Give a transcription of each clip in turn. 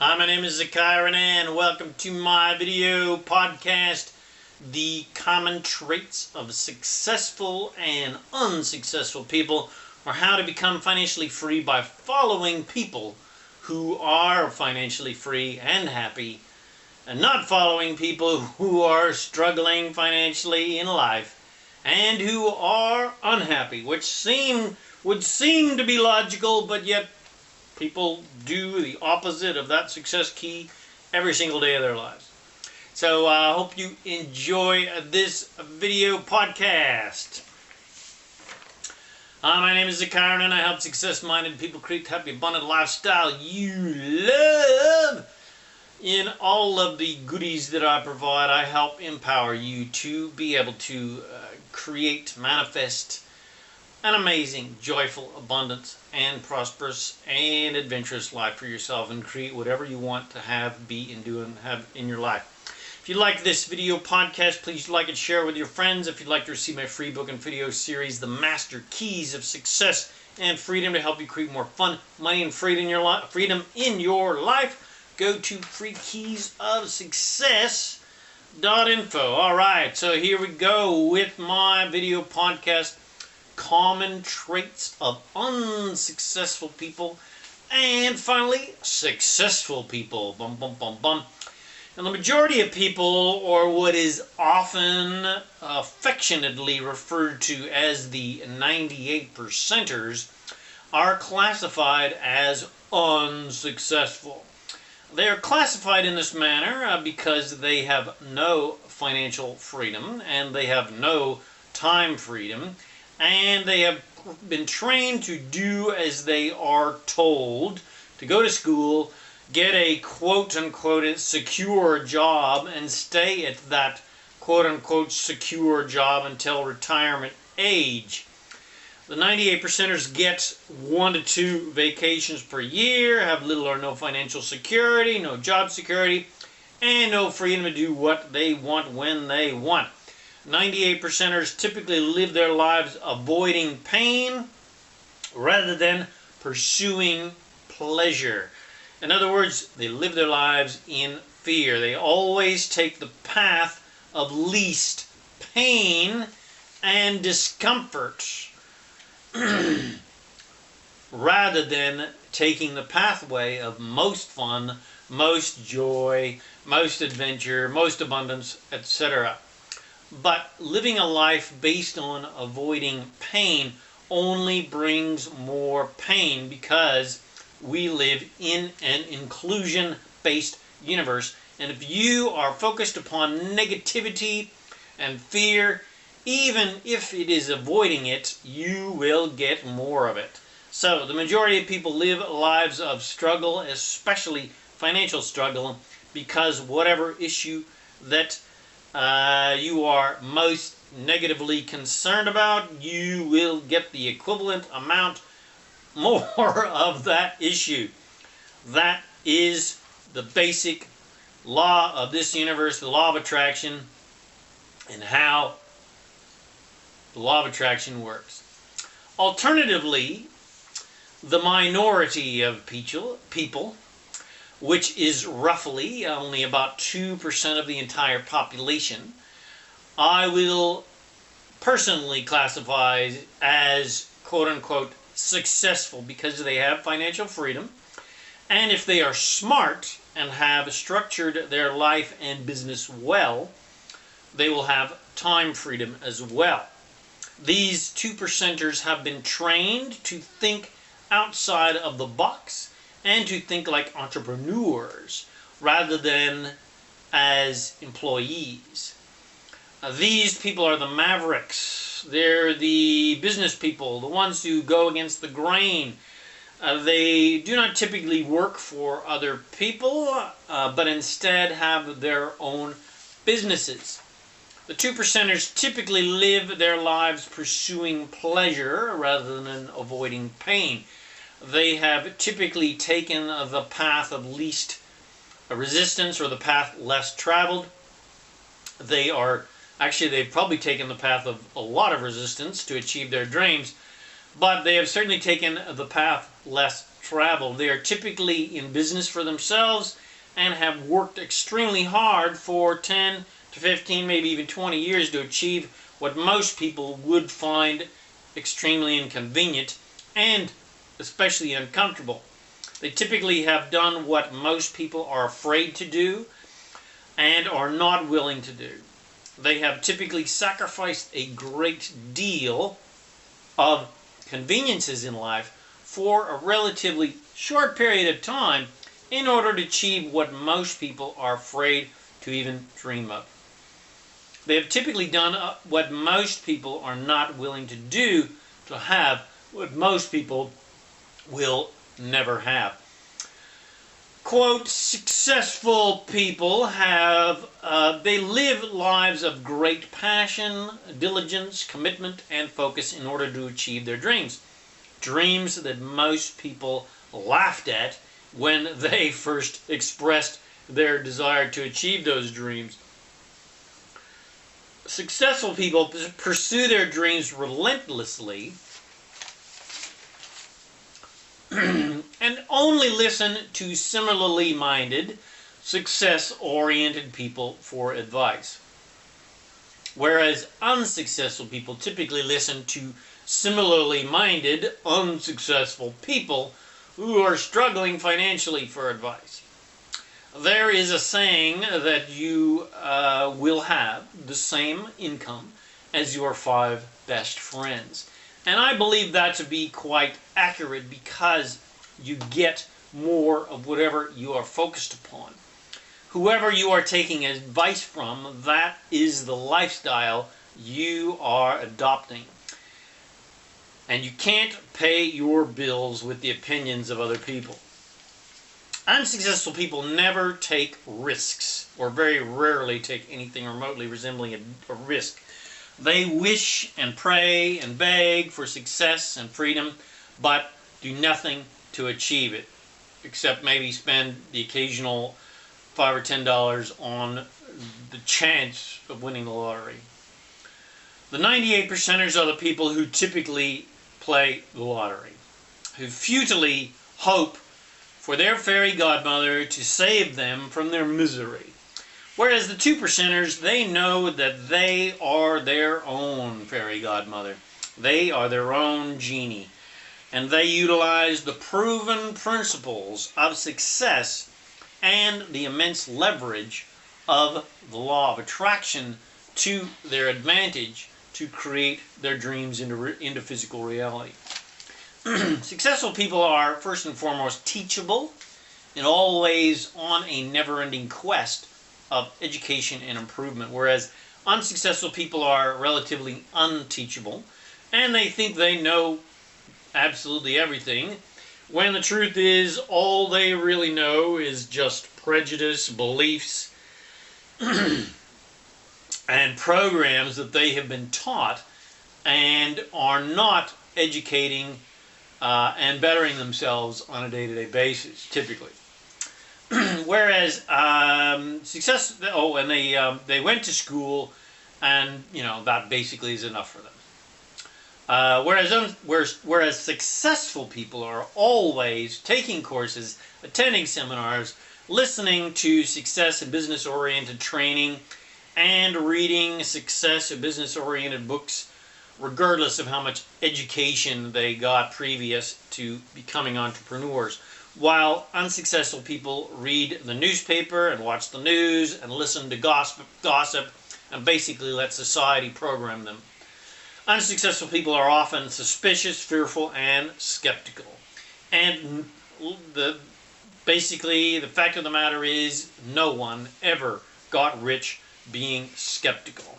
Hi, my name is ZaKaiRan and welcome to my video podcast, The Common Traits of Successful and Unsuccessful People, or how to become financially free by following people who are financially free and happy, and not following people who are struggling financially in life and who are unhappy, which would seem to be logical, but yet people do the opposite of that success key every single day of their lives. So I hope you enjoy this video podcast. My name is ZaKaiRan and I help success-minded people create the happy, abundant lifestyle you love. In all of the goodies that I provide, I help empower you to be able to create, manifest an amazing, joyful, abundant, and prosperous and adventurous life for yourself, and create whatever you want to have, be, and do, and have in your life. If you like this video podcast, please like and share with your friends. If you'd like to receive my free book and video series, The Master Keys of Success and Freedom, to help you create more fun, money, and freedom in your life, go to freekeysofsuccess.info. All right, so here we go with my video podcast, Common Traits of Unsuccessful People, and finally, Successful People. Bum, bum, bum, bum. And the majority of people, or what is often affectionately referred to as the 98%ers, are classified as unsuccessful. They are classified in this manner because they have no financial freedom, and they have no time freedom, and they have been trained to do as they are told, to go to school, get a quote-unquote secure job, and stay at that quote-unquote secure job until retirement age. The 98%ers get 1 to 2 vacations per year, have little or no financial security, no job security, and no freedom to do what they want when they want. 98%ers typically live their lives avoiding pain rather than pursuing pleasure. In other words, they live their lives in fear. They always take the path of least pain and discomfort rather than taking the pathway of most fun, most joy, most adventure, most abundance, etc. But living a life based on avoiding pain only brings more pain, because we live in an inclusion-based universe. And if you are focused upon negativity and fear, even if it is avoiding it, you will get more of it. So the majority of people live lives of struggle, especially financial struggle, because whatever issue that you are most negatively concerned about, you will get the equivalent amount more of that issue. That is the basic law of this universe, the law of attraction, and how the law of attraction works. Alternatively, the minority of people, which is roughly only about 2% of the entire population, I will personally classify as quote-unquote successful, because they have financial freedom, and if they are smart and have structured their life and business well, they will have time freedom as well. These 2%ers have been trained to think outside of the box and to think like entrepreneurs rather than as employees. These people are the mavericks. They're the business people, the ones who go against the grain. They do not typically work for other people, but instead have their own businesses. The 2%ers typically live their lives pursuing pleasure rather than avoiding pain. They have typically taken the path of least resistance, or the path less traveled. They've probably taken the path of a lot of resistance to achieve their dreams, but they have certainly taken the path less travel. They are typically in business for themselves and have worked extremely hard for 10 to 15, maybe even 20 years to achieve what most people would find extremely inconvenient and especially uncomfortable. They typically have done what most people are afraid to do and are not willing to do. They have typically sacrificed a great deal of conveniences in life for a relatively short period of time in order to achieve what most people are afraid to even dream of. They have typically done what most people are not willing to do to have what most people will never have. Quote, successful people they live lives of great passion, diligence, commitment, and focus in order to achieve their dreams. Dreams that most people laughed at when they first expressed their desire to achieve those dreams. Successful people pursue their dreams relentlessly and only listen to similarly minded, success-oriented people for advice. Whereas unsuccessful people typically listen to similarly minded, unsuccessful people who are struggling financially for advice. There is a saying that you will have the same income as your 5 best friends. And I believe that to be quite accurate because you get more of whatever you are focused upon. Whoever you are taking advice from, that is the lifestyle you are adopting. And you can't pay your bills with the opinions of other people. Unsuccessful people never take risks, or very rarely take anything remotely resembling a risk. They wish and pray and beg for success and freedom, but do nothing to achieve it, except maybe spend the occasional $5 or $10 on the chance of winning the lottery. The 98%ers are the people who typically play the lottery, who futilely hope for their fairy godmother to save them from their misery. Whereas the 2%ers, they know that they are their own fairy godmother. They are their own genie. And they utilize the proven principles of success and the immense leverage of the law of attraction to their advantage to create their dreams into physical reality. Successful people are, first and foremost, teachable and always on a never-ending quest of education and improvement, whereas unsuccessful people are relatively unteachable and they think they know absolutely everything, when the truth is all they really know is just prejudice, beliefs, and programs that they have been taught and are not educating and bettering themselves on a day-to-day basis, typically. Whereas and they went to school, and that basically is enough for them. Whereas successful people are always taking courses, attending seminars, listening to success and business-oriented training, and reading success and business-oriented books, regardless of how much education they got previous to becoming entrepreneurs. While unsuccessful people read the newspaper and watch the news and listen to gossip and basically let society program them. Unsuccessful people are often suspicious, fearful, and skeptical. And basically the fact of the matter is no one ever got rich being skeptical.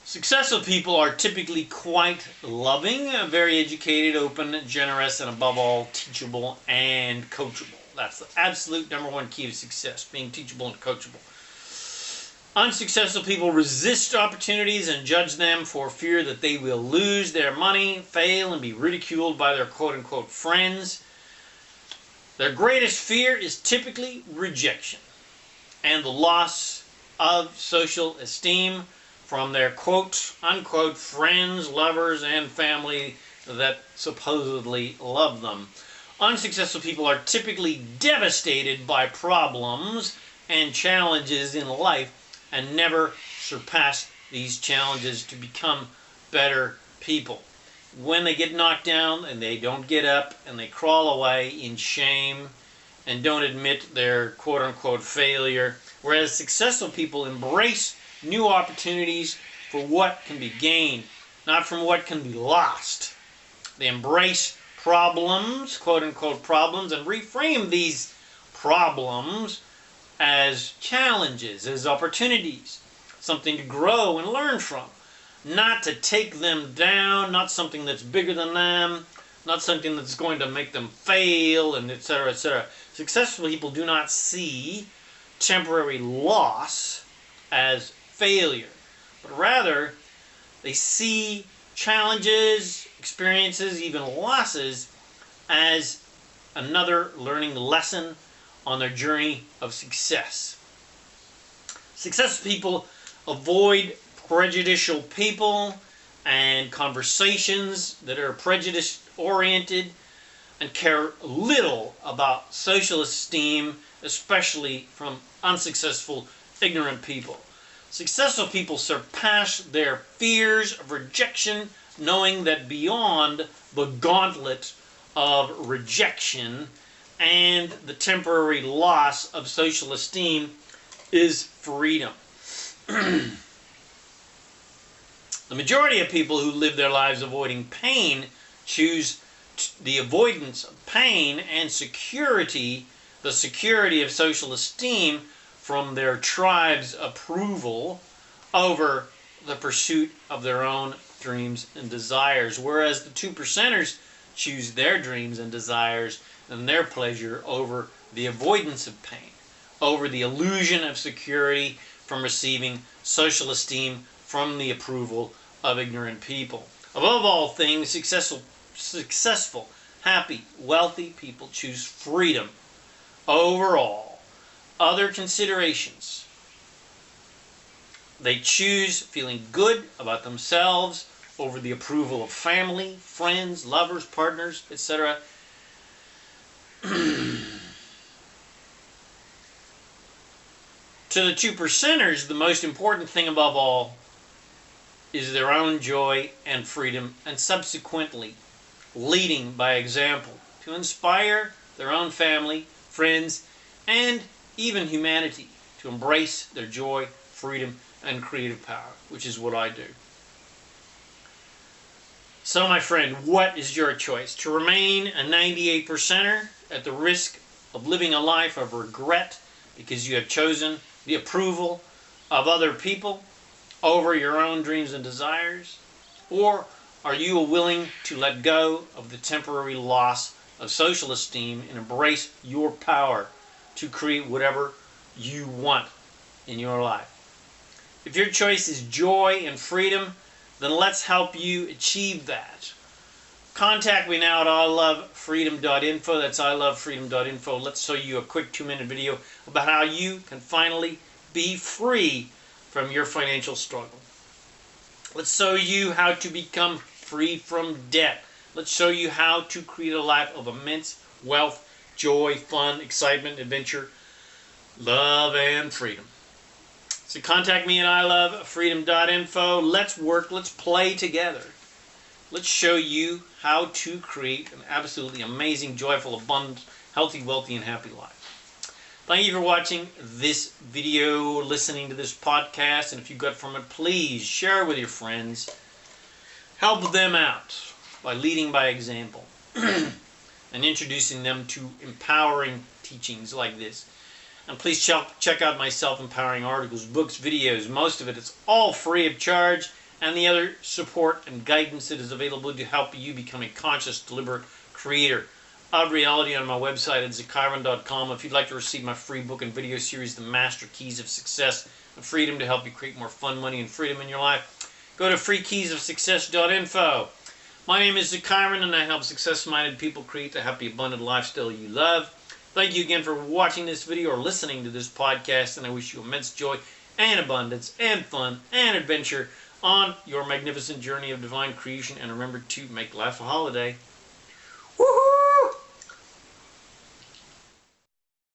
Successful people are typically quite loving, very educated, open, generous, and above all, teachable and coachable. That's the absolute number one key to success, being teachable and coachable. Unsuccessful people resist opportunities and judge them for fear that they will lose their money, fail, and be ridiculed by their quote-unquote friends. Their greatest fear is typically rejection and the loss of social esteem from their quote-unquote friends, lovers, and family that supposedly love them. Unsuccessful people are typically devastated by problems and challenges in life and never surpass these challenges to become better people. When they get knocked down and they don't get up and they crawl away in shame and don't admit their quote-unquote failure, whereas successful people embrace new opportunities for what can be gained, not from what can be lost. They embrace problems, quote-unquote problems, and reframe these problems as challenges, as opportunities, something to grow and learn from, not to take them down, not something that's bigger than them, not something that's going to make them fail, and etc., etc. Successful people do not see temporary loss as failure, but rather they see challenges, experiences, even losses as another learning lesson on their journey of success. Successful people avoid prejudicial people and conversations that are prejudice-oriented and care little about social esteem, especially from unsuccessful, ignorant people. Successful people surpass their fears of rejection, knowing that beyond the gauntlet of rejection and the temporary loss of social esteem is freedom. The majority of people who live their lives avoiding pain choose the avoidance of pain and security, the security of social esteem from their tribe's approval over the pursuit of their own dreams and desires, whereas the 2%ers choose their dreams and desires and their pleasure over the avoidance of pain, over the illusion of security from receiving social esteem from the approval of ignorant people. Above all things, successful, happy, wealthy people choose freedom over all other considerations. They choose feeling good about themselves over the approval of family, friends, lovers, partners, etc. To the 2%ers, the most important thing above all is their own joy and freedom, and subsequently leading by example to inspire their own family, friends, and even humanity to embrace their joy, freedom, and creative power, which is what I do. So, my friend, what is your choice? To remain a 98%er at the risk of living a life of regret because you have chosen the approval of other people over your own dreams and desires? Or are you willing to let go of the temporary loss of social esteem and embrace your power to create whatever you want in your life? If your choice is joy and freedom, then let's help you achieve that. Contact me now at ilovefreedom.info. That's ilovefreedom.info. Let's show you a quick 2-minute video about how you can finally be free from your financial struggle. Let's show you how to become free from debt. Let's show you how to create a life of immense wealth, joy, fun, excitement, adventure, love, and freedom. So contact me at ilovefreedom.info. Let's work, let's play together. Let's show you how to create an absolutely amazing, joyful, abundant, healthy, wealthy, and happy life. Thank you for watching this video, listening to this podcast, and if you got from it, please share it with your friends. Help them out by leading by example and introducing them to empowering teachings like this. And please check out my self-empowering articles, books, videos. Most of it is all free of charge, and the other support and guidance that is available to help you become a conscious, deliberate creator of reality on my website at ZaKaiRan.com. If you'd like to receive my free book and video series, The Master Keys of Success and Freedom, to help you create more fun, money, and freedom in your life, go to freekeysofsuccess.info. My name is ZaKaiRan, and I help success-minded people create the happy, abundant lifestyle you love. Thank you again for watching this video or listening to this podcast, and I wish you immense joy and abundance and fun and adventure on your magnificent journey of divine creation. And remember to make life a holiday.